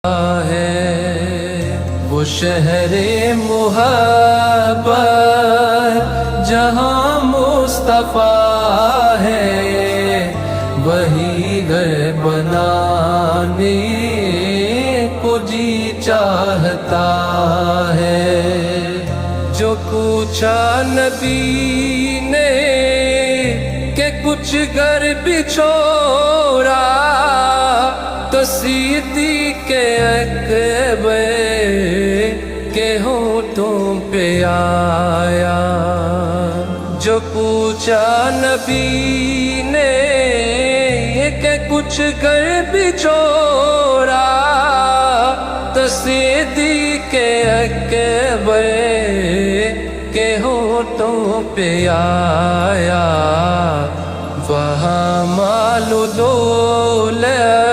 ہے وہ شہر محبت جہاں مصطفیٰ ہے، وہی گھر بنانے کو جی چاہتا ہے۔ جو پوچھا نبی نے کہ کچھ گھر بچھوڑا، تو صدیق اکبر کے ہونٹوں پہ آیا۔ جو پوچھا نبی نے کہ کچھ گھر بچھوڑا، تو صدیق اکبر کے ہونٹوں پہ آیا۔ وہاں مال و دولت